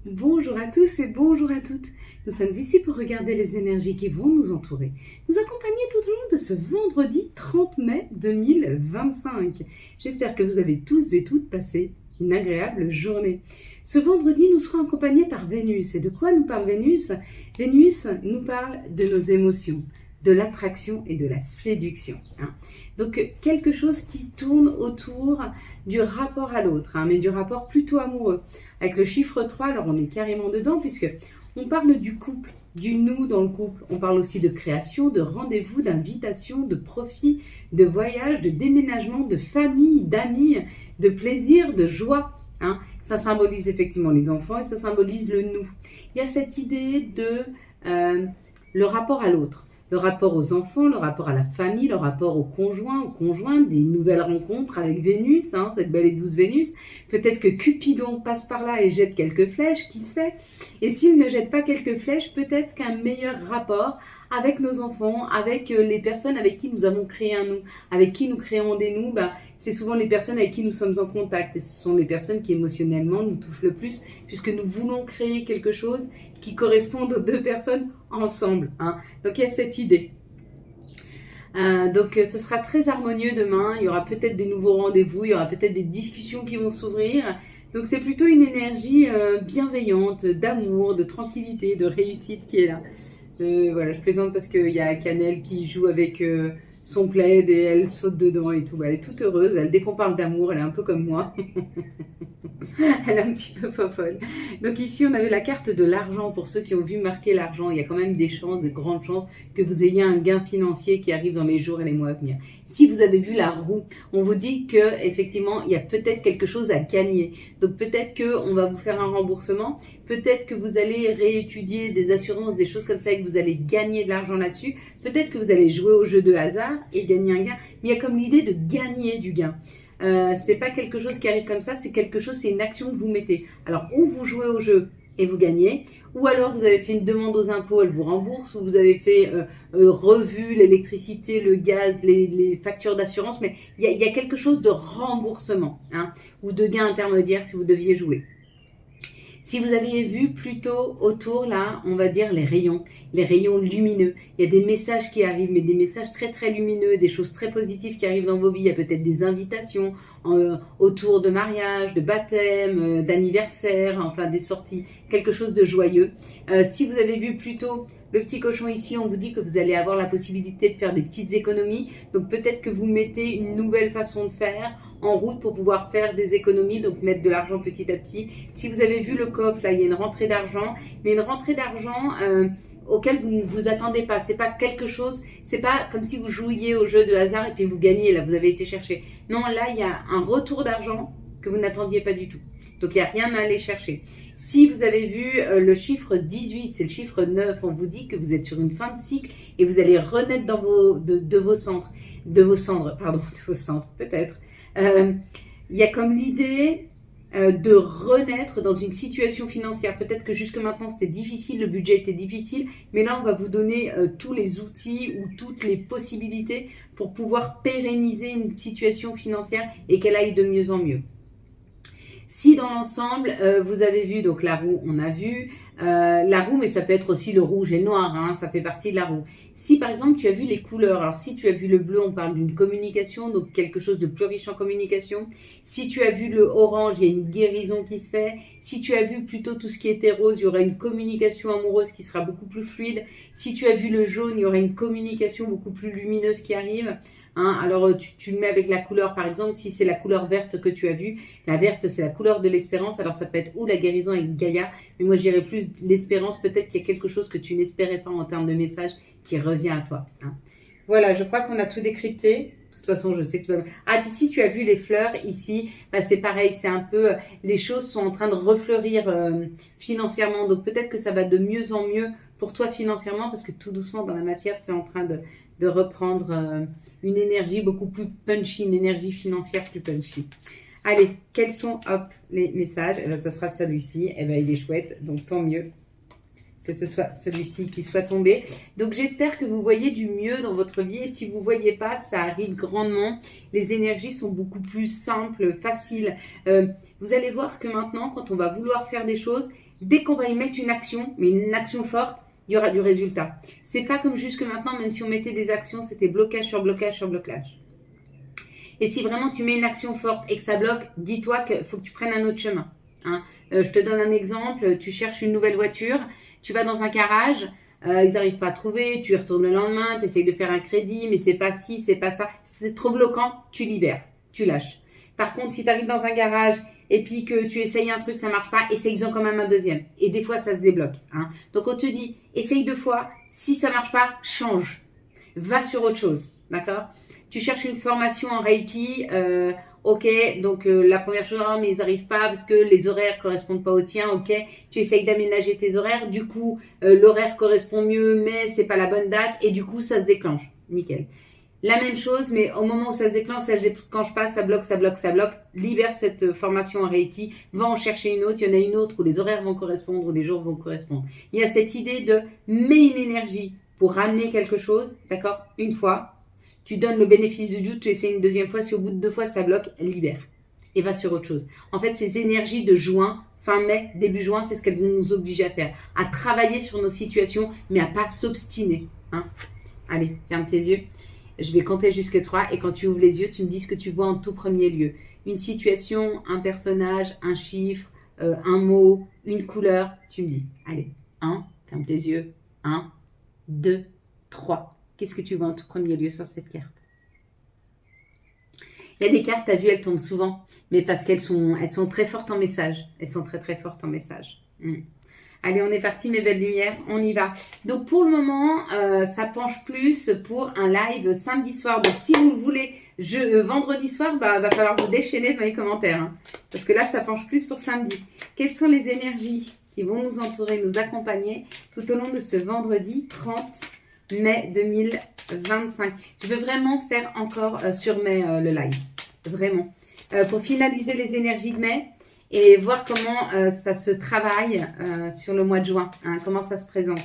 Bonjour à tous et bonjour à toutes. Nous sommes ici pour regarder les énergies qui vont nous entourer, nous accompagner tout au long de ce vendredi 30 mai 2025. J'espère que vous avez tous et toutes passé une agréable journée. Ce vendredi, nous serons accompagnés par Vénus. Et de quoi nous parle Vénus? Vénus nous parle de nos émotions, de l'attraction et de la séduction. Donc quelque chose qui tourne autour du rapport à l'autre, mais du rapport plutôt amoureux. Avec le chiffre 3, alors on est carrément dedans puisque on parle du couple, du nous dans le couple. On parle aussi de création, de rendez-vous, d'invitation, de profit, de voyage, de déménagement, de famille, d'amis, de plaisir, de joie. Ça symbolise effectivement les enfants et ça symbolise le nous. Il y a cette idée de le rapport à l'autre. Le rapport aux enfants, le rapport à la famille, le rapport aux conjointes, des nouvelles rencontres avec Vénus, cette belle et douce Vénus. Peut-être que Cupidon passe par là et jette quelques flèches, qui sait. Et s'il ne jette pas quelques flèches, peut-être qu'un meilleur rapport avec nos enfants, avec les personnes avec qui nous avons créé un nous, avec qui nous créons des nous, c'est souvent les personnes avec qui nous sommes en contact. Et ce sont les personnes qui émotionnellement nous touchent le plus, puisque nous voulons créer quelque chose qui corresponde aux deux personnes ensemble. Donc il y a cette idée. Donc ce sera très harmonieux demain, il y aura peut-être des nouveaux rendez-vous, il y aura peut-être des discussions qui vont s'ouvrir. Donc c'est plutôt une énergie bienveillante, d'amour, de tranquillité, de réussite qui est là. Voilà, je plaisante parce qu'il y a Canel qui joue avec son plaid et elle saute dedans et tout. Elle est toute heureuse, dès qu'on parle d'amour, elle est un peu comme moi. Elle est un petit peu fofolle. Donc ici, on avait la carte de l'argent. Pour ceux qui ont vu marquer l'argent, il y a quand même des chances, de grandes chances, que vous ayez un gain financier qui arrive dans les jours et les mois à venir. Si vous avez vu la roue, on vous dit que effectivement, il y a peut-être quelque chose à gagner. Donc peut-être qu'on va vous faire un remboursement, peut-être que vous allez réétudier des assurances, des choses comme ça et que vous allez gagner de l'argent là-dessus. Peut-être que vous allez jouer au jeu de hasard et gagner un gain. Mais il y a comme l'idée de gagner du gain. C'est pas quelque chose qui arrive comme ça, c'est quelque chose, c'est une action que vous mettez. Alors, ou vous jouez au jeu et vous gagnez, ou alors vous avez fait une demande aux impôts, elle vous rembourse, ou vous avez fait revu l'électricité, le gaz, les factures d'assurance, mais il y a quelque chose de remboursement, ou de gain intermédiaire si vous deviez jouer. Si vous aviez vu plutôt autour, là, on va dire les rayons lumineux. Il y a des messages qui arrivent, mais des messages très très lumineux, des choses très positives qui arrivent dans vos vies. Il y a peut-être des invitations autour de mariage, de baptême, d'anniversaire, enfin des sorties, quelque chose de joyeux. Si vous avez vu plutôt le petit cochon ici, on vous dit que vous allez avoir la possibilité de faire des petites économies. Donc peut-être que vous mettez une nouvelle façon de faire en route pour pouvoir faire des économies, donc mettre de l'argent petit à petit. Si vous avez vu le coffre, là, il y a une rentrée d'argent, mais une rentrée d'argent auquel vous ne vous attendez pas. C'est pas quelque chose, c'est pas comme si vous jouiez au jeu de hasard et puis vous gagnez, là, vous avez été chercher. Non, là, il y a un retour d'argent que vous n'attendiez pas du tout. Donc, il n'y a rien à aller chercher. Si vous avez vu le chiffre 18, c'est le chiffre 9, on vous dit que vous êtes sur une fin de cycle et vous allez renaître dans de vos cendres, peut-être. Il y a comme l'idée de renaître dans une situation financière. Peut-être que jusque maintenant c'était difficile, le budget était difficile, mais là on va vous donner tous les outils ou toutes les possibilités pour pouvoir pérenniser une situation financière et qu'elle aille de mieux en mieux. Si dans l'ensemble, vous avez vu, donc la roue, on a vu, la roue, mais ça peut être aussi le rouge et le noir, ça fait partie de la roue. Si par exemple tu as vu les couleurs, alors si tu as vu le bleu, on parle d'une communication, donc quelque chose de plus riche en communication. Si tu as vu le orange, il y a une guérison qui se fait. Si tu as vu plutôt tout ce qui était rose, il y aura une communication amoureuse qui sera beaucoup plus fluide. Si tu as vu le jaune, il y aura une communication beaucoup plus lumineuse qui arrive. Alors tu le mets avec la couleur, par exemple, si c'est la couleur verte que tu as vue, la verte c'est la couleur de l'espérance, alors ça peut être ou la guérison avec Gaïa, mais moi j'irais plus l'espérance, peut-être qu'il y a quelque chose que tu n'espérais pas en termes de message qui revient à toi. Voilà, je crois qu'on a tout décrypté. De toute façon, je sais que tu vas... Ah, puis si tu as vu les fleurs ici, c'est pareil, c'est un peu... Les choses sont en train de refleurir financièrement, donc peut-être que ça va de mieux en mieux pour toi financièrement, parce que tout doucement dans la matière, c'est en train de reprendre une énergie beaucoup plus punchy, une énergie financière plus punchy. Allez, quels sont, les messages? Ça sera celui-ci, il est chouette, donc tant mieux que ce soit celui-ci qui soit tombé. Donc j'espère que vous voyez du mieux dans votre vie, et si vous ne voyez pas, ça arrive grandement. Les énergies sont beaucoup plus simples, faciles. Vous allez voir que maintenant, quand on va vouloir faire des choses, dès qu'on va y mettre une action, mais une action forte, il y aura du résultat. C'est pas comme jusque maintenant, même si on mettait des actions, c'était blocage sur blocage sur blocage. Et si vraiment tu mets une action forte et que ça bloque, dis-toi qu'il faut que tu prennes un autre chemin. Hein. Je te donne un exemple, tu cherches une nouvelle voiture, tu vas dans un garage, ils n'arrivent pas à trouver, tu y retournes le lendemain, tu essayes de faire un crédit, mais c'est pas ci, c'est pas ça, c'est trop bloquant, tu libères, tu lâches. Par contre, si tu arrives dans un garage et puis que tu essayes un truc, ça marche pas, essaye-en quand même un deuxième. Et des fois, ça se débloque. Hein. Donc, on te dit, essaye 2 fois, si ça marche pas, change. Va sur autre chose, d'accord? Tu cherches une formation en Reiki, ok, donc la première chose, oh, mais ils n'arrivent pas parce que les horaires correspondent pas aux tiens, ok, tu essayes d'aménager tes horaires, du coup, l'horaire correspond mieux, mais c'est pas la bonne date, et du coup, ça se déclenche, nickel. La même chose, mais au moment où ça se déclenche, ça se déclenche pas, ça bloque, ça bloque, ça bloque, libère cette formation en Reiki, va en chercher une autre, il y en a une autre où les horaires vont correspondre, où les jours vont correspondre. Il y a cette idée de mets une énergie pour ramener quelque chose, d'accord, une fois, tu donnes le bénéfice du doute, tu essaies une deuxième fois, si au bout de 2 fois ça bloque, libère et va sur autre chose. En fait, ces énergies de juin, fin mai, début juin, c'est ce qu'elles vont nous obliger à faire, à travailler sur nos situations, mais à pas s'obstiner. Hein. Allez, ferme tes yeux. Je vais compter jusqu'à 3 et quand tu ouvres les yeux, tu me dis ce que tu vois en tout premier lieu. Une situation, un personnage, un chiffre, un mot, une couleur, tu me dis. Allez, 1, ferme tes yeux, 1, 2, 3. Qu'est-ce que tu vois en tout premier lieu sur cette carte? Il y a des cartes, tu as vu, elles tombent souvent, mais parce qu'elles sont très fortes en message. Elles sont très très fortes en message. Allez, on est parti, mes belles lumières, on y va. Donc, pour le moment, ça penche plus pour un live samedi soir. Donc, si vous le voulez, vendredi soir, va falloir vous déchaîner dans les commentaires. Hein, parce que là, ça penche plus pour samedi. Quelles sont les énergies qui vont nous entourer, nous accompagner tout au long de ce vendredi 30 mai 2025. Je veux vraiment faire encore sur mai le live. Vraiment. Pour finaliser les énergies de mai et voir comment ça se travaille sur le mois de juin. Hein, comment ça se présente.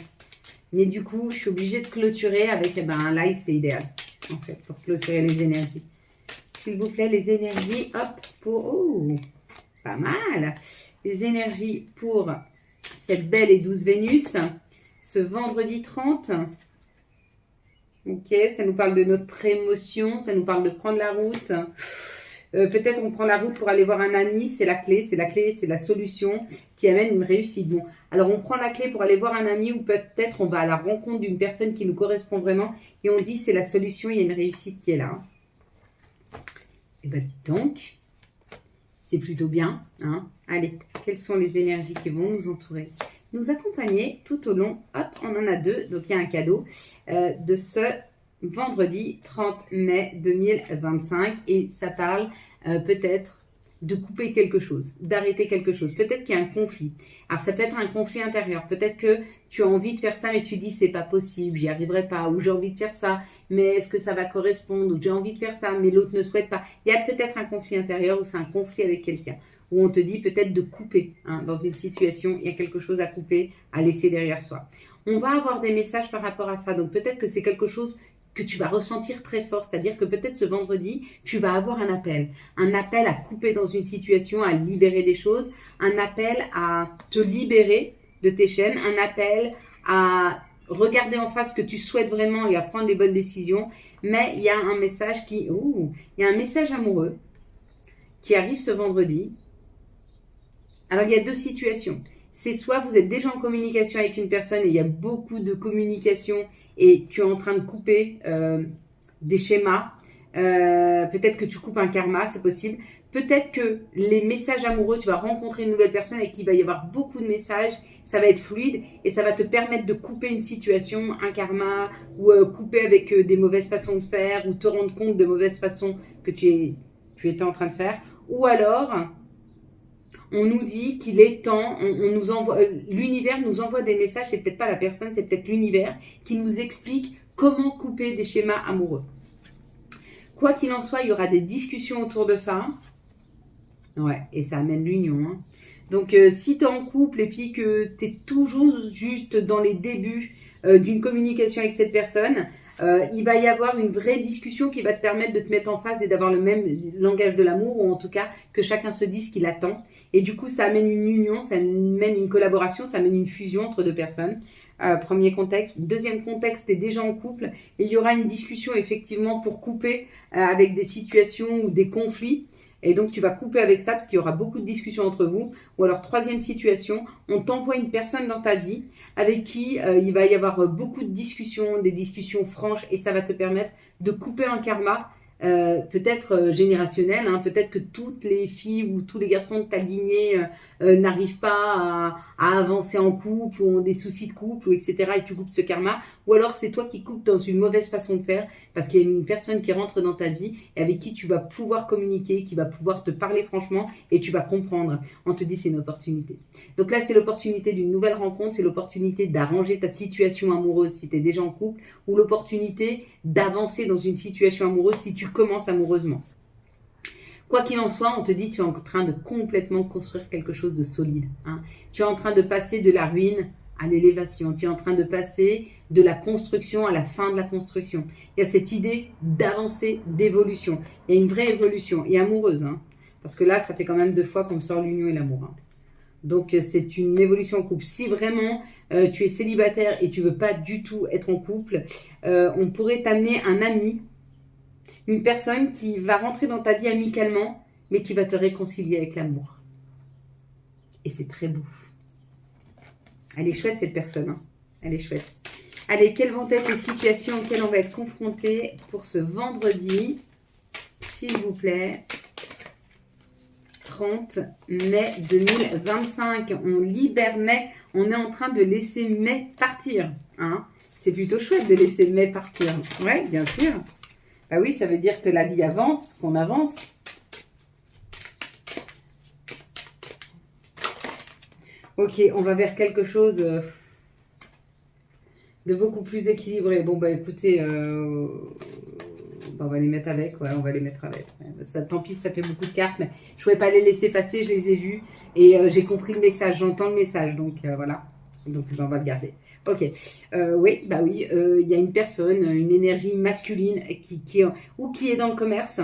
Mais du coup, je suis obligée de clôturer avec un live, c'est idéal. En fait, pour clôturer les énergies. S'il vous plaît, les énergies, hop, pour... Oh, pas mal. Les énergies pour cette belle et douce Vénus, ce vendredi 30. Ok, ça nous parle de notre prémotion, ça nous parle de prendre la route. Peut-être on prend la route pour aller voir un ami, c'est la clé, c'est la solution qui amène une réussite. Bon, alors on prend la clé pour aller voir un ami ou peut-être on va à la rencontre d'une personne qui nous correspond vraiment et on dit c'est la solution, il y a une réussite qui est là. Et bien dites donc, c'est plutôt bien. Hein. Allez, quelles sont les énergies qui vont nous entourer, nous accompagner tout au long, hop, on en a 2, donc il y a un cadeau de ce vendredi 30 mai 2025 et ça parle peut-être de couper quelque chose, d'arrêter quelque chose, peut-être qu'il y a un conflit. Alors ça peut être un conflit intérieur, peut-être que tu as envie de faire ça mais tu dis c'est pas possible, j'y arriverai pas, ou j'ai envie de faire ça mais est-ce que ça va correspondre, ou j'ai envie de faire ça mais l'autre ne souhaite pas. Il y a peut-être un conflit intérieur ou c'est un conflit avec quelqu'un. Où on te dit peut-être de couper. Hein, dans une situation, il y a quelque chose à couper, à laisser derrière soi. On va avoir des messages par rapport à ça. Donc peut-être que c'est quelque chose que tu vas ressentir très fort. C'est-à-dire que peut-être ce vendredi, tu vas avoir un appel. Un appel à couper dans une situation, à libérer des choses. Un appel à te libérer de tes chaînes. Un appel à regarder en face ce que tu souhaites vraiment et à prendre les bonnes décisions. Mais il y a un message il y a un message amoureux qui arrive ce vendredi. Alors, il y a 2 situations. C'est soit vous êtes déjà en communication avec une personne et il y a beaucoup de communication et tu es en train de couper des schémas. Peut-être que tu coupes un karma, c'est possible. Peut-être que les messages amoureux, tu vas rencontrer une nouvelle personne avec qui il va y avoir beaucoup de messages. Ça va être fluide et ça va te permettre de couper une situation, un karma, ou couper avec des mauvaises façons de faire ou te rendre compte de mauvaises façons que tu étais en train de faire. Ou alors... on nous dit qu'il est temps, l'univers nous envoie des messages, c'est peut-être pas la personne, c'est peut-être l'univers qui nous explique comment couper des schémas amoureux. Quoi qu'il en soit, il y aura des discussions autour de ça. Ouais, et ça amène l'union. Hein. Donc, si tu es en couple et puis que tu es toujours juste dans les débuts d'une communication avec cette personne, Il va y avoir une vraie discussion qui va te permettre de te mettre en phase et d'avoir le même langage de l'amour, ou en tout cas que chacun se dise ce qu'il attend. Et du coup, ça amène une union, ça amène une collaboration, ça amène une fusion entre deux personnes. Premier contexte. Deuxième contexte, tu es déjà en couple et il y aura une discussion effectivement pour couper avec des situations ou des conflits. Et donc, tu vas couper avec ça parce qu'il y aura beaucoup de discussions entre vous. Ou alors, troisième situation, on t'envoie une personne dans ta vie avec qui il va y avoir beaucoup de discussions, des discussions franches, et ça va te permettre de couper un karma, peut-être générationnel. Hein, peut-être que toutes les filles ou tous les garçons de ta lignée n'arrivent pas à avancer en couple, ou ont des soucis de couple, ou etc. Et tu coupes ce karma. Ou alors, c'est toi qui coupes dans une mauvaise façon de faire parce qu'il y a une personne qui rentre dans ta vie et avec qui tu vas pouvoir communiquer, qui va pouvoir te parler franchement et tu vas comprendre. On te dit c'est une opportunité. Donc là, c'est l'opportunité d'une nouvelle rencontre, c'est l'opportunité d'arranger ta situation amoureuse si tu es déjà en couple, ou l'opportunité d'avancer dans une situation amoureuse si tu commences amoureusement. Quoi qu'il en soit, on te dit tu es en train de complètement construire quelque chose de solide. Hein. Tu es en train de passer de la ruine à l'élévation. Tu es en train de passer de la construction à la fin de la construction. Il y a cette idée d'avancer, d'évolution. Il y a une vraie évolution, et amoureuse. Hein, parce que là, ça fait quand même 2 fois qu'on me sort l'union et l'amour. Hein. Donc, c'est une évolution en couple. Si vraiment tu es célibataire et tu ne veux pas du tout être en couple, on pourrait t'amener un ami, une personne qui va rentrer dans ta vie amicalement, mais qui va te réconcilier avec l'amour. Et c'est très beau. Elle est chouette, cette personne. Hein. Elle est chouette. Allez, quelles vont être les situations auxquelles on va être confronté pour ce vendredi, s'il vous plaît. 30 mai 2025. On libère mai. On est en train de laisser mai partir. Hein. C'est plutôt chouette de laisser mai partir. Oui, bien sûr. Bah oui, ça veut dire que la vie avance, qu'on avance. Ok, on va vers quelque chose de beaucoup plus équilibré. Bon, bah écoutez, on va les mettre avec. Ouais, on va les mettre avec. Ça, tant pis, ça fait beaucoup de cartes, mais je ne pouvais pas les laisser passer, je les ai vues. Et j'ai compris le message, j'entends le message. Donc voilà, donc on va le garder. Ok, oui, bah oui, il y a une personne, une énergie masculine qui est dans le commerce,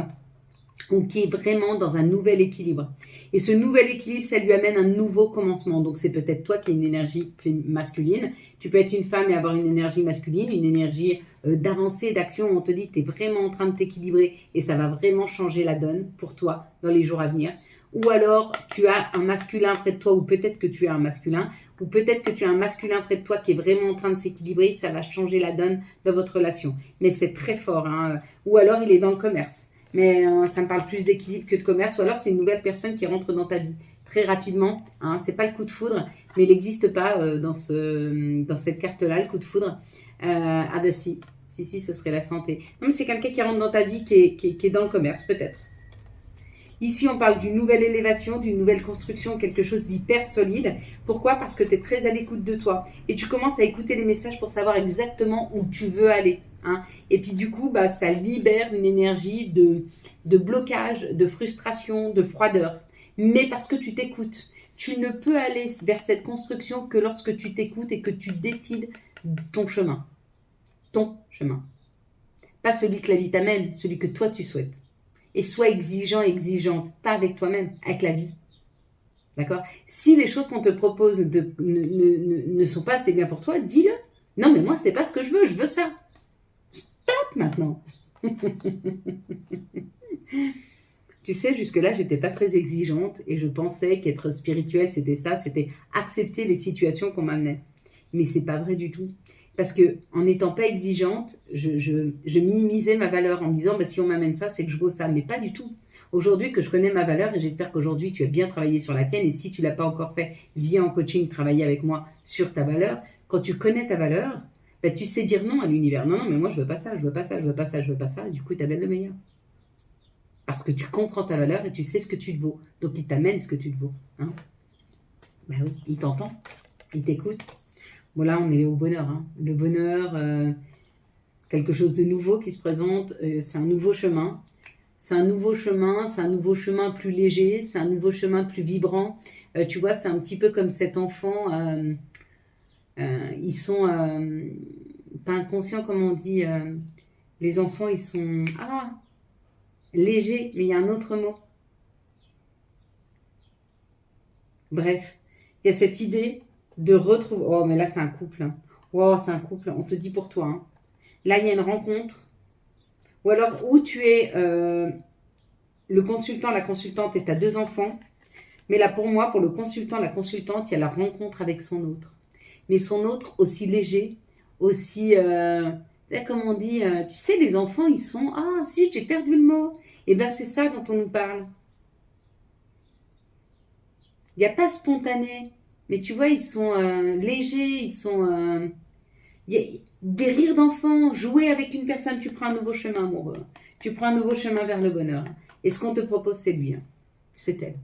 ou qui est vraiment dans un nouvel équilibre. Et ce nouvel équilibre, ça lui amène un nouveau commencement. Donc, c'est peut-être toi qui as une énergie masculine. Tu peux être une femme et avoir une énergie masculine, une énergie d'avancée, d'action. On te dit que tu es vraiment en train de t'équilibrer et ça va vraiment changer la donne pour toi dans les jours à venir. Ou alors, tu as un masculin près de toi, ou peut-être que tu as un masculin, ou peut-être que tu as un masculin près de toi qui est vraiment en train de s'équilibrer. Ça va changer la donne dans votre relation. Mais c'est très fort. Hein. Ou alors, il est dans le commerce. Mais ça me parle plus d'équilibre que de commerce. Ou alors, c'est une nouvelle personne qui rentre dans ta vie très rapidement. Hein. Ce n'est pas le coup de foudre, mais il n'existe pas dans cette carte-là, le coup de foudre. Ah ben si, ce serait la santé. Non, mais c'est quelqu'un qui rentre dans ta vie qui est dans le commerce, peut-être. Ici, on parle d'une nouvelle élévation, d'une nouvelle construction, quelque chose d'hyper solide. Pourquoi? Parce que tu es très à l'écoute de toi. Et tu commences à écouter les messages pour savoir exactement où tu veux aller. Hein. Et puis du coup, bah, ça libère une énergie de blocage, de frustration, de froideur. Mais parce que tu t'écoutes. Tu ne peux aller vers cette construction que lorsque tu t'écoutes et que tu décides ton chemin. Ton chemin. Pas celui que la vie t'amène, celui que toi tu souhaites. Et sois exigeant, exigeante, pas avec toi-même, avec la vie. D'accord? Si les choses qu'on te propose ne sont pas assez bien pour toi, dis-le. Non, mais moi, c'est pas ce que je veux ça. Stop maintenant. Tu sais, jusque-là, j'étais pas très exigeante et je pensais qu'être spirituelle, c'était ça, c'était accepter les situations qu'on m'amenait. Mais c'est pas vrai du tout. Parce que en n'étant pas exigeante, je minimisais ma valeur en me disant bah, si on m'amène ça, c'est que je vaux ça. Mais pas du tout. Aujourd'hui que je connais ma valeur, et j'espère qu'aujourd'hui tu as bien travaillé sur la tienne, et si tu ne l'as pas encore fait, viens en coaching travailler avec moi sur ta valeur. Quand tu connais ta valeur, bah, tu sais dire non à l'univers. Non, mais moi je veux pas ça, je veux pas ça, je veux pas ça, je veux pas ça. Et du coup, il t'amène le meilleur. Parce que tu comprends ta valeur et tu sais ce que tu te vaux. Donc il t'amène ce que tu te vaux. Hein, bah oui, il t'entend, il t'écoute. Bon, là, on est au bonheur. Hein. Le bonheur, quelque chose de nouveau qui se présente, c'est un nouveau chemin. C'est un nouveau chemin plus léger, c'est un nouveau chemin plus vibrant. Tu vois, c'est un petit peu comme cet enfant. Ils sont pas inconscient, comme on dit, les enfants, ils sont légers, mais il y a un autre mot. Bref, il y a cette idée de retrouver... Oh, mais là, c'est un couple. Hein. Wow, c'est un couple, on te dit pour toi. Hein. Là, il y a une rencontre. Ou alors, où tu es le consultant, la consultante et tu as 2 enfants. Mais là, pour moi, pour le consultant, la consultante, il y a la rencontre avec son autre. Mais son autre aussi léger, aussi... comme on dit, tu sais, les enfants, ils sont... Ah, si, j'ai perdu le mot. Eh bien, c'est ça dont on nous parle. Il n'y a pas spontané. Mais tu vois, ils sont légers, ils sont... y a des rires d'enfants, jouer avec une personne, tu prends un nouveau chemin amoureux. Tu prends un nouveau chemin vers le bonheur. Et ce qu'on te propose, c'est lui. Hein. C'est elle.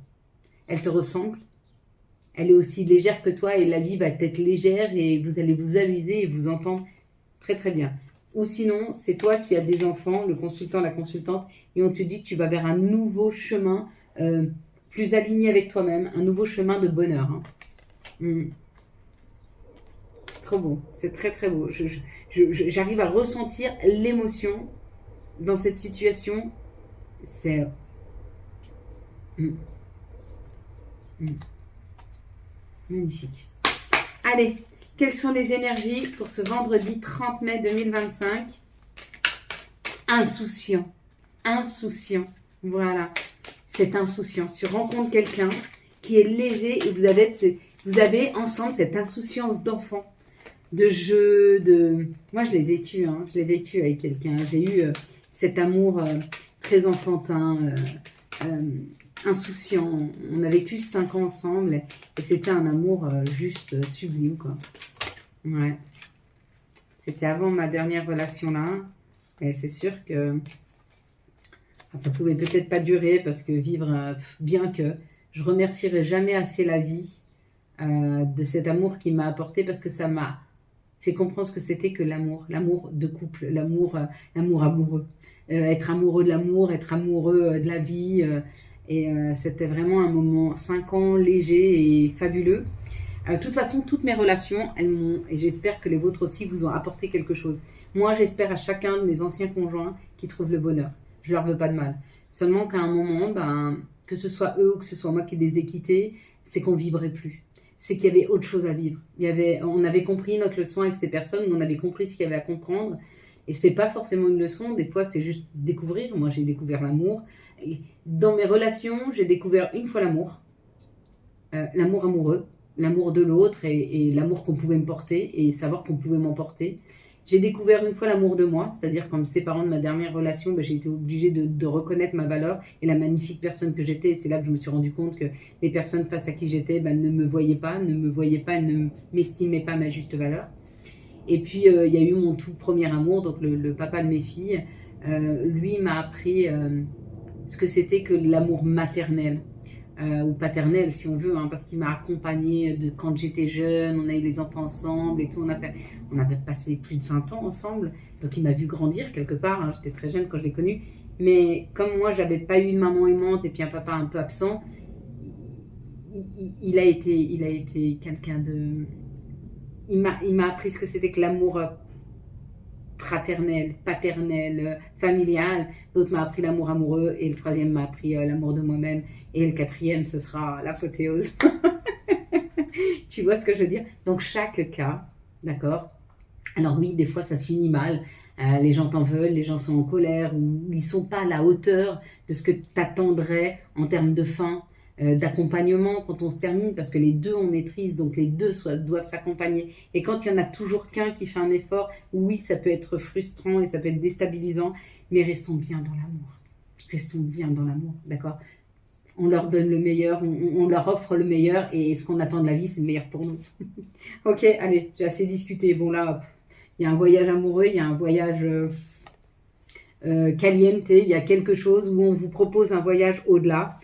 Elle te ressemble. Elle est aussi légère que toi et la vie va être légère et vous allez vous amuser et vous entendre très très bien. Ou sinon, c'est toi qui as des enfants, le consultant, la consultante, et on te dit que tu vas vers un nouveau chemin plus aligné avec toi-même, un nouveau chemin de bonheur. Hein. C'est trop beau, c'est très très beau. J'arrive à ressentir l'émotion dans cette situation. C'est... magnifique. Allez, quelles sont les énergies pour ce vendredi 30 mai 2025 ? Insouciant. Insouciant. Voilà. Cette insouciance. Tu rencontres quelqu'un qui est léger et vous avez ensemble cette insouciance d'enfant, de jeu, de... Moi, je l'ai vécu. Hein, je l'ai vécu avec quelqu'un. J'ai eu cet amour très enfantin, insouciant. On a vécu 5 ans ensemble et c'était un amour juste sublime, quoi. Ouais. C'était avant ma dernière relation là. Et c'est sûr que ça pouvait peut-être pas durer parce que vivre, bien que je remercierai jamais assez la vie de cet amour qu'il m'a apporté parce que ça m'a fait comprendre ce que c'était que l'amour de couple, l'amour amoureux. Être amoureux de l'amour, être amoureux de la vie. C'était vraiment un moment 5 ans léger et fabuleux. De toute façon, toutes mes relations, elles m'ont, et j'espère que les vôtres aussi, vous ont apporté quelque chose. Moi, j'espère à chacun de mes anciens conjoints qu'ils trouvent le bonheur. Je leur veux pas de mal. Seulement qu'à un moment, que ce soit eux ou que ce soit moi qui les ai quittés, c'est qu'on vibrait plus. C'est qu'il y avait autre chose à vivre. On avait compris notre leçon avec ces personnes, on avait compris ce qu'il y avait à comprendre. Et c'est pas forcément une leçon, des fois c'est juste découvrir. Moi, j'ai découvert l'amour. Dans mes relations, j'ai découvert une fois l'amour. L'amour amoureux. L'amour de l'autre et l'amour qu'on pouvait me porter et savoir qu'on pouvait m'emporter. J'ai découvert une fois l'amour de moi, c'est-à-dire comme séparant de ma dernière relation, j'ai été obligée de reconnaître ma valeur et la magnifique personne que j'étais. Et c'est là que je me suis rendu compte que les personnes face à qui j'étais ne me voyaient pas, ne m'estimaient pas à ma juste valeur. Et puis, il y a eu mon tout premier amour, donc le papa de mes filles. Lui m'a appris ce que c'était que l'amour maternel. Ou paternel si on veut, hein, parce qu'il m'a accompagnée de quand j'étais jeune, on a eu les enfants ensemble et tout, on avait passé plus de 20 ans ensemble, donc il m'a vu grandir quelque part, hein, j'étais très jeune quand je l'ai connu, mais comme moi j'avais pas eu une maman aimante et puis un papa un peu absent, il a été quelqu'un de... Il m'a appris ce que c'était que l'amour fraternel, paternel, familial. L'autre m'a appris l'amour amoureux et le troisième m'a appris l'amour de moi-même et le quatrième ce sera l'apothéose. Tu vois ce que je veux dire? Donc chaque cas, d'accord? Alors oui, des fois ça se finit mal, les gens t'en veulent, les gens sont en colère ou ils sont pas à la hauteur de ce que t'attendrais en termes de fin, d'accompagnement quand on se termine, parce que les deux on est tristes, donc les deux doivent s'accompagner. Et quand il y en a toujours qu'un qui fait un effort, oui, ça peut être frustrant et ça peut être déstabilisant, mais restons bien dans l'amour. Restons bien dans l'amour, d'accord? On leur donne le meilleur, on leur offre le meilleur, et ce qu'on attend de la vie, c'est le meilleur pour nous. Ok, allez, j'ai assez discuté. Bon là, il y a un voyage amoureux, il y a un voyage caliente, il y a quelque chose où on vous propose un voyage au-delà.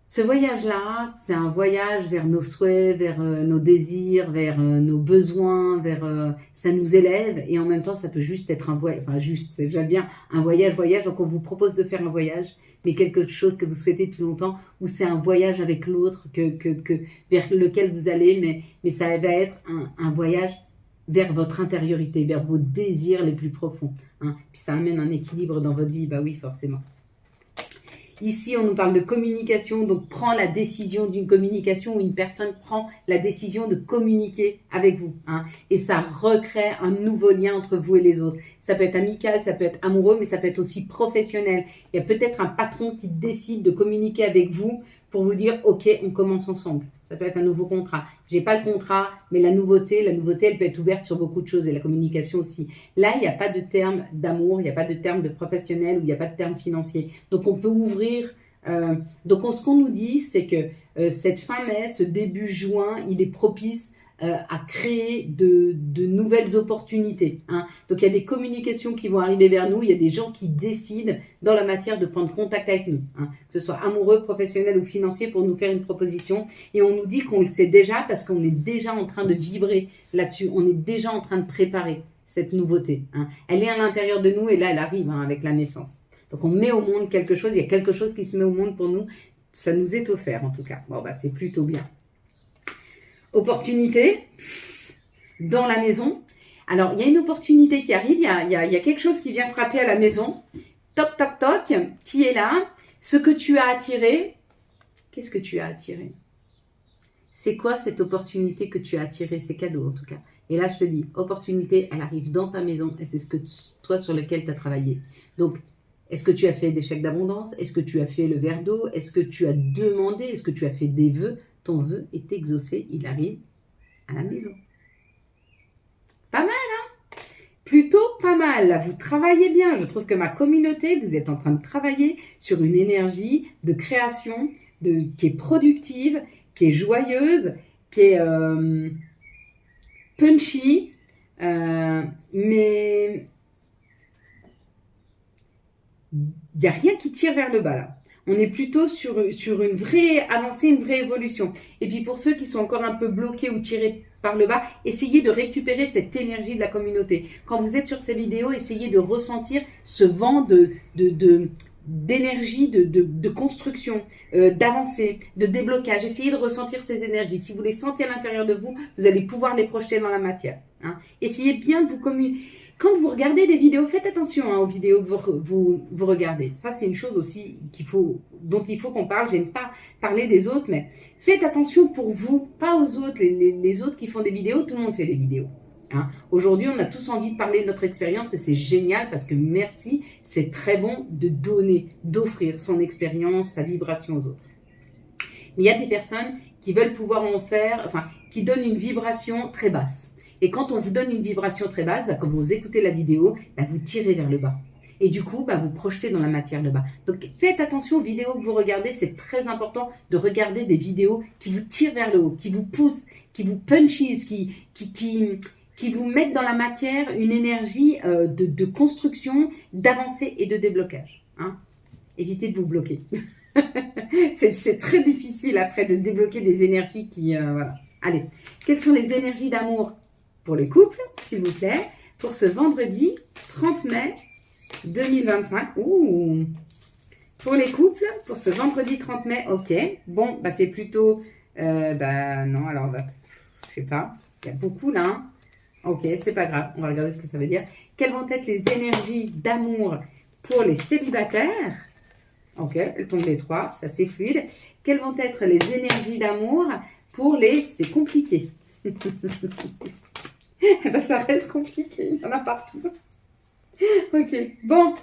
Ce Ce voyage-là, c'est un voyage vers nos souhaits, vers nos désirs, vers nos besoins, ça nous élève et en même temps, ça peut juste être un voyage, enfin juste, c'est déjà bien un voyage. Donc, on vous propose de faire un voyage, mais quelque chose que vous souhaitez depuis longtemps, où c'est un voyage avec l'autre vers lequel vous allez, mais ça va être un voyage vers votre intériorité, vers vos désirs les plus profonds. Hein. Puis ça amène un équilibre dans votre vie, bah oui, forcément. Ici, on nous parle de communication, donc prends la décision d'une communication où une personne prend la décision de communiquer avec vous. Hein, et ça recrée un nouveau lien entre vous et les autres. Ça peut être amical, ça peut être amoureux, mais ça peut être aussi professionnel. Il y a peut-être un patron qui décide de communiquer avec vous pour vous dire « Ok, on commence ensemble ». Ça peut être un nouveau contrat. J'ai pas le contrat, mais la nouveauté, elle peut être ouverte sur beaucoup de choses et la communication aussi. Là, il n'y a pas de terme d'amour, il n'y a pas de terme de professionnel ou il n'y a pas de terme financier. Donc, on peut ouvrir. Ce qu'on nous dit, c'est que cette fin mai, ce début juin, il est propice à créer de nouvelles opportunités. Hein. Donc, il y a des communications qui vont arriver vers nous. Il y a des gens qui décident dans la matière de prendre contact avec nous, hein, que ce soit amoureux, professionnel ou financier, pour nous faire une proposition. Et on nous dit qu'on le sait déjà parce qu'on est déjà en train de vibrer là-dessus. On est déjà en train de préparer cette nouveauté. Hein. Elle est à l'intérieur de nous et là, elle arrive avec la naissance. Donc, on met au monde quelque chose. Il y a quelque chose qui se met au monde pour nous. Ça nous est offert, en tout cas. Bon, c'est plutôt bien. Opportunité dans la maison. Alors, il y a une opportunité qui arrive. Il y a quelque chose qui vient frapper à la maison. Toc, toc, toc. Qui est là? Ce que tu as attiré. Qu'est-ce que tu as attiré? C'est quoi cette opportunité que tu as attirée? C'est cadeau, en tout cas. Et là, je te dis, opportunité, elle arrive dans ta maison et c'est ce que toi sur lequel tu as travaillé. Donc, est-ce que tu as fait des chèques d'abondance? Est-ce que tu as fait le verre d'eau? Est-ce que tu as demandé? Est-ce que tu as fait des vœux? Ton vœu est exaucé, il arrive à la maison. Pas mal, hein? Plutôt pas mal. Vous travaillez bien. Je trouve que ma communauté, vous êtes en train de travailler sur une énergie de création qui est productive, qui est joyeuse, qui est punchy, mais il n'y a rien qui tire vers le bas là. On est plutôt sur une vraie avancée, une vraie évolution. Et puis pour ceux qui sont encore un peu bloqués ou tirés par le bas, essayez de récupérer cette énergie de la communauté. Quand vous êtes sur ces vidéos, essayez de ressentir ce vent d'énergie, de construction, d'avancée, de déblocage. Essayez de ressentir ces énergies. Si vous les sentez à l'intérieur de vous, vous allez pouvoir les projeter dans la matière. Hein. Essayez bien de vous communiquer. Quand vous regardez des vidéos, faites attention aux vidéos que vous regardez. Ça, c'est une chose aussi dont il faut qu'on parle. J'aime pas parler des autres, mais faites attention pour vous, pas aux autres. Les autres qui font des vidéos, tout le monde fait des vidéos. Hein. Aujourd'hui, on a tous envie de parler de notre expérience et c'est génial parce que merci, c'est très bon de donner, d'offrir son expérience, sa vibration aux autres. Mais il y a des personnes qui veulent pouvoir en faire, qui donnent une vibration très basse. Et quand on vous donne une vibration très basse, quand vous écoutez la vidéo, vous tirez vers le bas. Et du coup, vous projetez dans la matière le bas. Donc, faites attention aux vidéos que vous regardez. C'est très important de regarder des vidéos qui vous tirent vers le haut, qui vous poussent, qui vous punchent, qui vous mettent dans la matière une énergie de construction, d'avancée et de déblocage. Hein. Évitez de vous bloquer. C'est très difficile après de débloquer des énergies qui... voilà. Allez, quelles sont les énergies d'amour pour les couples, s'il vous plaît, pour ce vendredi 30 mai 2025. Ouh. Pour les couples, pour ce vendredi 30 mai, ok. Bon, c'est plutôt... non, alors, je sais pas. Il y a beaucoup là. Hein. Ok, c'est pas grave. On va regarder ce que ça veut dire. Quelles vont être les énergies d'amour pour les célibataires? Ok, elles tombent les trois, ça c'est fluide. Quelles vont être les énergies d'amour pour les... C'est compliqué. Ça reste compliqué, il y en a partout. Ok, bon.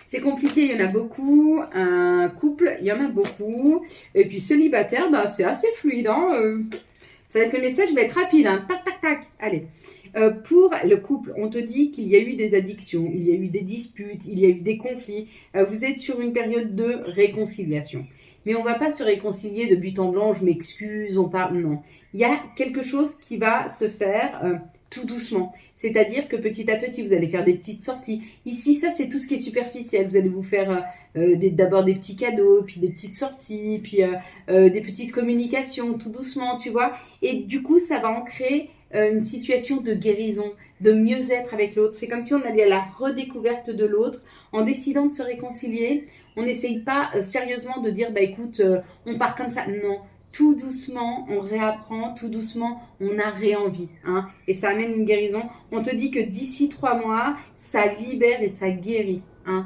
C'est compliqué, il y en a beaucoup. Un couple, il y en a beaucoup. Et puis célibataire, c'est assez fluide. Hein. Ça va être le message, va être rapide. Hein. Tac, tac, tac. Allez. Pour le couple, on te dit qu'il y a eu des addictions, il y a eu des disputes, il y a eu des conflits. Vous êtes sur une période de réconciliation. Mais on ne va pas se réconcilier de but en blanc, je m'excuse, on parle. Non. Il y a quelque chose qui va se faire tout doucement. C'est-à-dire que petit à petit, vous allez faire des petites sorties. Ici, ça, c'est tout ce qui est superficiel. Vous allez vous faire d'abord des petits cadeaux, puis des petites sorties, puis des petites communications, tout doucement, tu vois. Et du coup, ça va ancrer une situation de guérison, de mieux-être avec l'autre. C'est comme si on allait à la redécouverte de l'autre en décidant de se réconcilier. On n'essaye pas sérieusement de dire, bah écoute, on part comme ça. Non. Tout doucement, on réapprend, tout doucement, on a réenvie. Hein, et ça amène une guérison. On te dit que d'ici 3 mois, ça libère et ça guérit. Hein.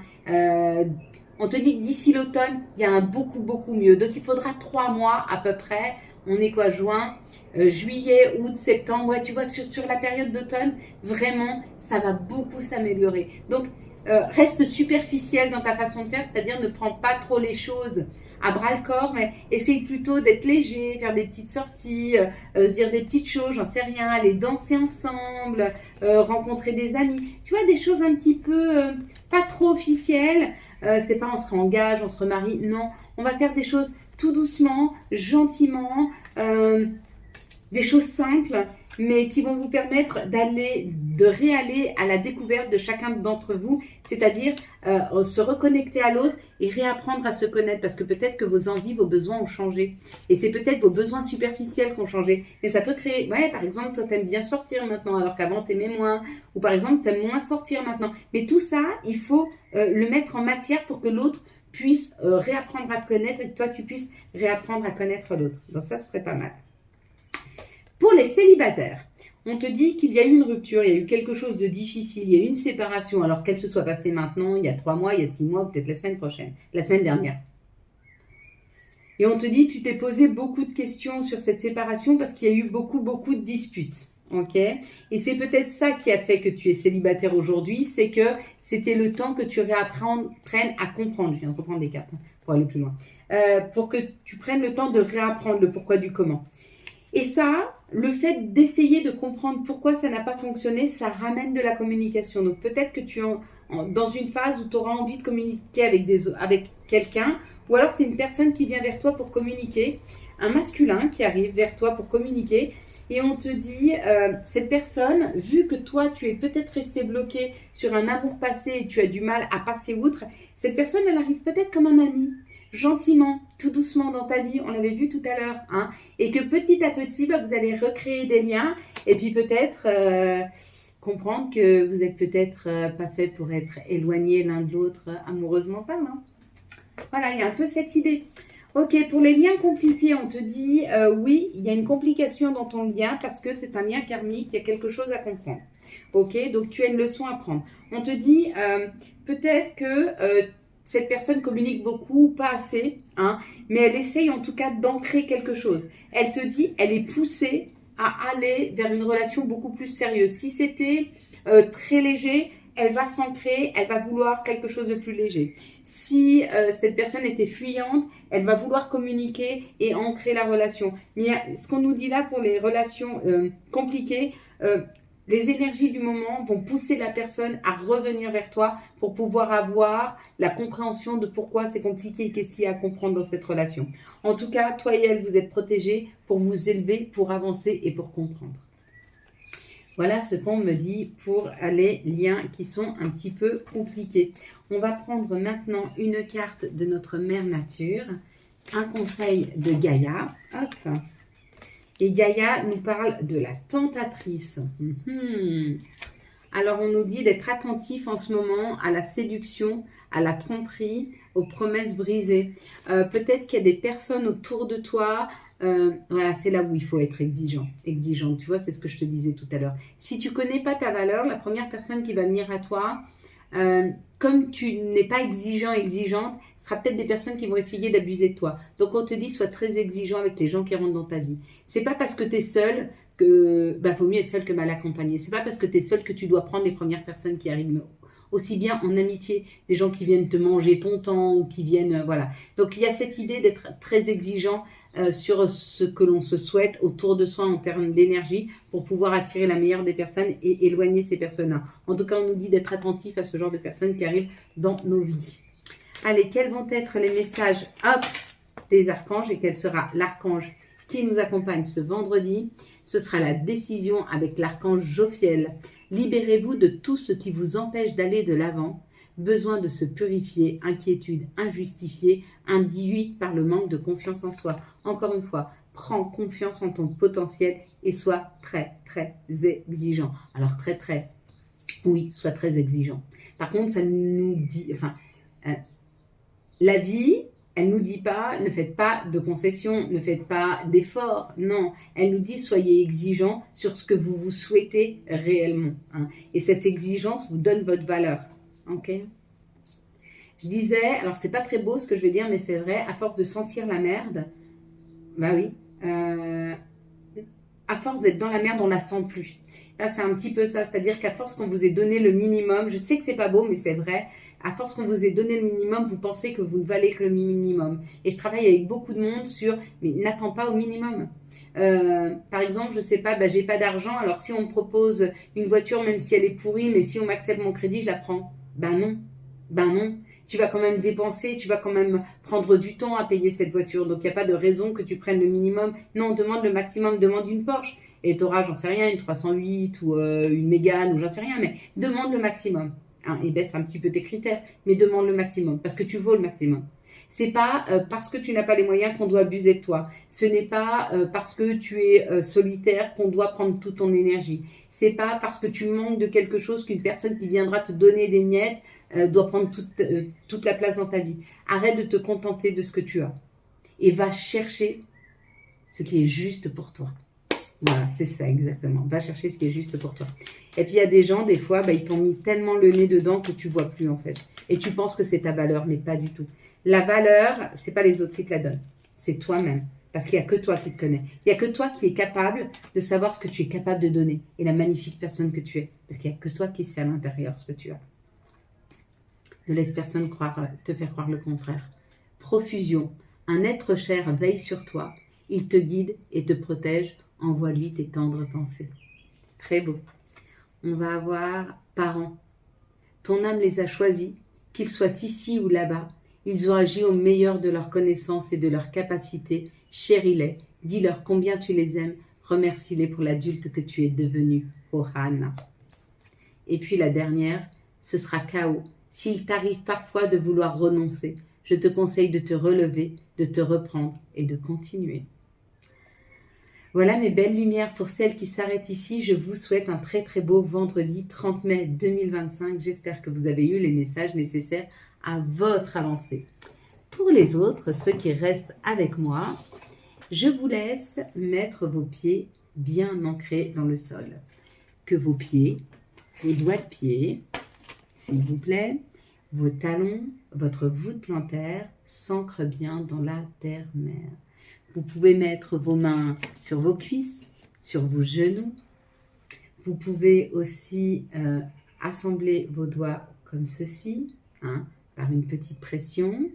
On te dit que d'ici l'automne, il y a un beaucoup mieux. Donc, il faudra 3 mois à peu près. On est quoi, juin, juillet, août, septembre. Ouais, tu vois, sur la période d'automne, vraiment, ça va beaucoup s'améliorer. Donc, reste superficiel dans ta façon de faire, c'est-à-dire ne prends pas trop les choses à bras le corps, mais essaye plutôt d'être léger, faire des petites sorties, se dire des petites choses, j'en sais rien, aller danser ensemble, rencontrer des amis, tu vois, des choses un petit peu pas trop officielles. C'est pas on se réengage, on se remarie, non, on va faire des choses tout doucement, gentiment, des choses simples, mais qui vont vous permettre de réaller à la découverte de chacun d'entre vous, c'est-à-dire se reconnecter à l'autre et réapprendre à se connaître, parce que peut-être que vos envies, vos besoins ont changé. Et c'est peut-être vos besoins superficiels qui ont changé. Mais ça peut créer, ouais, par exemple, toi, t'aimes bien sortir maintenant, alors qu'avant, t'aimais moins. Ou par exemple, t'aimes moins sortir maintenant. Mais tout ça, il faut le mettre en matière pour que l'autre puisse réapprendre à te connaître et que toi, tu puisses réapprendre à connaître l'autre. Donc ça, ce serait pas mal. Pour les célibataires, on te dit qu'il y a eu une rupture, il y a eu quelque chose de difficile, il y a eu une séparation, alors qu'elle se soit passée maintenant, il y a 3 mois, il y a 6 mois, peut-être la semaine dernière. Et on te dit, tu t'es posé beaucoup de questions sur cette séparation parce qu'il y a eu beaucoup de disputes. Ok, et c'est peut-être ça qui a fait que tu es célibataire aujourd'hui, c'est que c'était le temps que tu réapprennes à comprendre. Je viens de reprendre des cartes pour aller plus loin. Pour que tu prennes le temps de réapprendre le pourquoi du comment. Et ça, le fait d'essayer de comprendre pourquoi ça n'a pas fonctionné, ça ramène de la communication. Donc peut-être que tu es dans une phase où tu auras envie de communiquer avec quelqu'un, ou alors c'est une personne qui vient vers toi pour communiquer, un masculin qui arrive vers toi pour communiquer, et on te dit, cette personne, vu que toi tu es peut-être resté bloqué sur un amour passé et tu as du mal à passer outre, cette personne elle arrive peut-être comme un ami, gentiment, tout doucement dans ta vie, on l'avait vu tout à l'heure, hein, et que petit à petit, vous allez recréer des liens, et puis peut-être comprendre que vous êtes peut-être pas fait pour être éloignés l'un de l'autre amoureusement parlant. Voilà, il y a un peu cette idée. Ok, pour les liens compliqués, on te dit, oui, il y a une complication dans ton lien parce que c'est un lien karmique, il y a quelque chose à comprendre. Ok, donc tu as une leçon à prendre. On te dit, peut-être que cette personne communique beaucoup ou pas assez, hein, mais elle essaye en tout cas d'ancrer quelque chose. Elle te dit, elle est poussée à aller vers une relation beaucoup plus sérieuse. Si c'était très léger, elle va s'ancrer, elle va vouloir quelque chose de plus léger. Si cette personne était fuyante, elle va vouloir communiquer et ancrer la relation. Mais ce qu'on nous dit là pour les relations compliquées, les énergies du moment vont pousser la personne à revenir vers toi pour pouvoir avoir la compréhension de pourquoi c'est compliqué et qu'est-ce qu'il y a à comprendre dans cette relation. En tout cas, toi et elle, vous êtes protégés pour vous élever, pour avancer et pour comprendre. Voilà ce qu'on me dit pour les liens qui sont un petit peu compliqués. On va prendre maintenant une carte de notre mère nature, un conseil de Gaïa. Hop. Et Gaïa nous parle de la tentatrice. Alors on nous dit d'être attentif en ce moment à la séduction, à la tromperie, aux promesses brisées. Peut-être qu'il y a des personnes autour de toi. Voilà, c'est là où il faut être exigeant. Tu vois, c'est ce que je te disais tout à l'heure. Si tu connais pas ta valeur, la première personne qui va venir à toi, comme tu n'es pas exigeante, ce sera peut-être des personnes qui vont essayer d'abuser de toi. Donc on te dit, sois très exigeant avec les gens qui rentrent dans ta vie. C'est pas parce que tu es seul que, vaut mieux être seul que mal accompagné. C'est pas parce que tu es seul que tu dois prendre les premières personnes qui arrivent. Aussi bien en amitié, des gens qui viennent te manger ton temps ou qui viennent, voilà. Donc il y a cette idée d'être très exigeant sur ce que l'on se souhaite autour de soi en termes d'énergie pour pouvoir attirer la meilleure des personnes et éloigner ces personnes-là. En tout cas, on nous dit d'être attentif à ce genre de personnes qui arrivent dans nos vies. Allez, quels vont être les messages des archanges et quel sera l'archange qui nous accompagne ce vendredi, ce sera la décision avec l'archange Jophiel. Libérez-vous de tout ce qui vous empêche d'aller de l'avant. Besoin de se purifier, inquiétude injustifiée, induite par le manque de confiance en soi. Encore une fois, prends confiance en ton potentiel et sois très, très exigeant. Alors oui, sois très exigeant. Par contre, ça nous dit, la vie, elle nous dit pas, ne faites pas de concessions, ne faites pas d'efforts. Non, elle nous dit, soyez exigeant sur ce que vous souhaitez réellement. Et cette exigence vous donne votre valeur. Ok. Je disais, alors c'est pas très beau ce que je vais dire, mais c'est vrai, à force de sentir la merde, bah oui, à force d'être dans la merde, on la sent plus. Là, c'est un petit peu ça, c'est-à-dire qu'à force qu'on vous ait donné le minimum, je sais que c'est pas beau, mais c'est vrai, à force qu'on vous ait donné le minimum, vous pensez que vous ne valez que le minimum. Et je travaille avec beaucoup de monde sur, mais n'attends pas au minimum. Par exemple, je sais pas, j'ai pas d'argent, alors si on me propose une voiture, même si elle est pourrie, mais si on m'accepte mon crédit, je la prends. Ben non. Tu vas quand même dépenser, tu vas quand même prendre du temps à payer cette voiture. Donc, il n'y a pas de raison que tu prennes le minimum. Non, demande le maximum, demande une Porsche. Et tu auras, j'en sais rien, une 308 ou une Mégane ou j'en sais rien, mais demande le maximum. Et baisse un petit peu tes critères, mais demande le maximum parce que tu vaux le maximum. C'est pas parce que tu n'as pas les moyens qu'on doit abuser de toi. Ce n'est pas parce que tu es solitaire qu'on doit prendre toute ton énergie. C'est pas parce que tu manques de quelque chose qu'une personne qui viendra te donner des miettes doit prendre toute la place dans ta vie. Arrête de te contenter de ce que tu as et va chercher ce qui est juste pour toi. Voilà, c'est ça exactement. Va chercher ce qui est juste pour toi. Et puis il y a des gens, des fois, ils t'ont mis tellement le nez dedans que tu vois plus en fait. Et tu penses que c'est ta valeur, mais pas du tout. La valeur, c'est pas les autres qui te la donnent. C'est toi-même. Parce qu'il n'y a que toi qui te connais. Il n'y a que toi qui es capable de savoir ce que tu es capable de donner. Et la magnifique personne que tu es. Parce qu'il n'y a que toi qui sais à l'intérieur ce que tu as. Ne laisse personne te faire croire le contraire. Profusion. Un être cher veille sur toi. Il te guide et te protège. Envoie-lui tes tendres pensées. C'est très beau. On va avoir parents. Ton âme les a choisis, qu'ils soient ici ou là-bas. Ils ont agi au meilleur de leurs connaissances et de leurs capacités. Chéris-les, dis-leur combien tu les aimes. Remercie-les pour l'adulte que tu es devenu. Ohana. Et puis la dernière, ce sera chaos. S'il t'arrive parfois de vouloir renoncer, je te conseille de te relever, de te reprendre et de continuer. Voilà mes belles lumières pour celles qui s'arrêtent ici. Je vous souhaite un très très beau vendredi 30 mai 2025. J'espère que vous avez eu les messages nécessaires à votre avancée. Pour les autres, ceux qui restent avec moi, je vous laisse mettre vos pieds bien ancrés dans le sol. Que vos pieds, vos doigts de pied, s'il vous plaît, vos talons, votre voûte plantaire s'ancrent bien dans la terre-mère. Vous pouvez mettre vos mains sur vos cuisses, sur vos genoux. Vous pouvez aussi assembler vos doigts comme ceci, par une petite pression.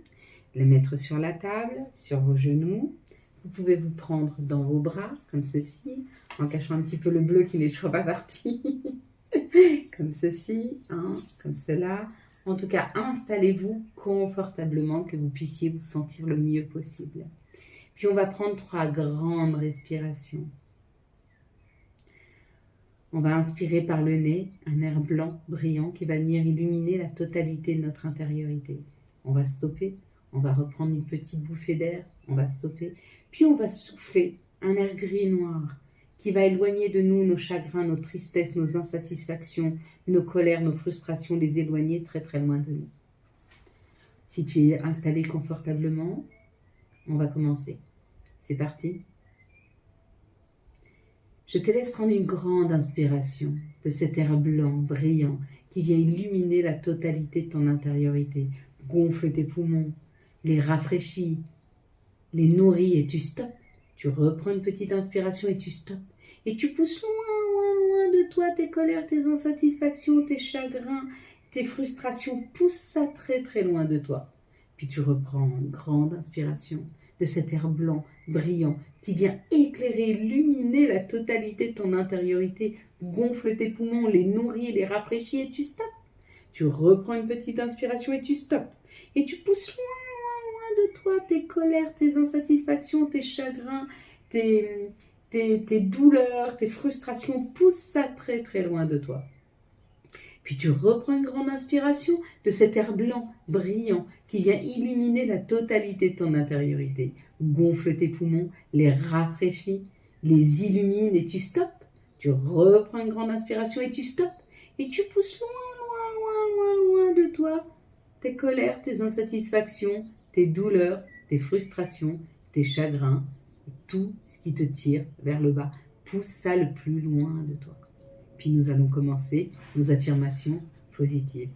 Les mettre sur la table, sur vos genoux. Vous pouvez vous prendre dans vos bras, comme ceci, en cachant un petit peu le bleu qui n'est toujours pas parti. Comme ceci, comme cela. En tout cas, installez-vous confortablement, que vous puissiez vous sentir le mieux possible. Puis on va prendre 3 grandes respirations. On va inspirer par le nez un air blanc, brillant, qui va venir illuminer la totalité de notre intériorité. On va stopper, on va reprendre une petite bouffée d'air, on va stopper. Puis on va souffler un air gris-noir qui va éloigner de nous nos chagrins, nos tristesses, nos insatisfactions, nos colères, nos frustrations, les éloigner très très loin de nous. Si tu es installé confortablement, on va commencer. C'est parti. Je te laisse prendre une grande inspiration de cet air blanc, brillant, qui vient illuminer la totalité de ton intériorité. Gonfle tes poumons, les rafraîchis, les nourris et tu stoppes. Tu reprends une petite inspiration et tu stoppes. Et tu pousses loin, loin, loin de toi tes colères, tes insatisfactions, tes chagrins, tes frustrations. Pousse ça très très loin de toi. Puis tu reprends une grande inspiration de cet air blanc, brillant, qui vient éclairer, illuminer la totalité de ton intériorité. Gonfle tes poumons, les nourris, les rafraîchis et tu stoppes. Tu reprends une petite inspiration et tu stoppes. Et tu pousses loin, loin, loin de toi tes colères, tes insatisfactions, tes chagrins, tes douleurs, tes frustrations, pousse ça très très loin de toi. Puis tu reprends une grande inspiration de cet air blanc, brillant, qui vient illuminer la totalité de ton intériorité. Gonfle tes poumons, les rafraîchis, les illumine et tu stoppes. Tu reprends une grande inspiration et tu stoppes. Et tu pousses loin de toi tes colères, tes insatisfactions, tes douleurs, tes frustrations, tes chagrins, et tout ce qui te tire vers le bas. Pousse ça le plus loin de toi. Puis nous allons commencer nos affirmations positives.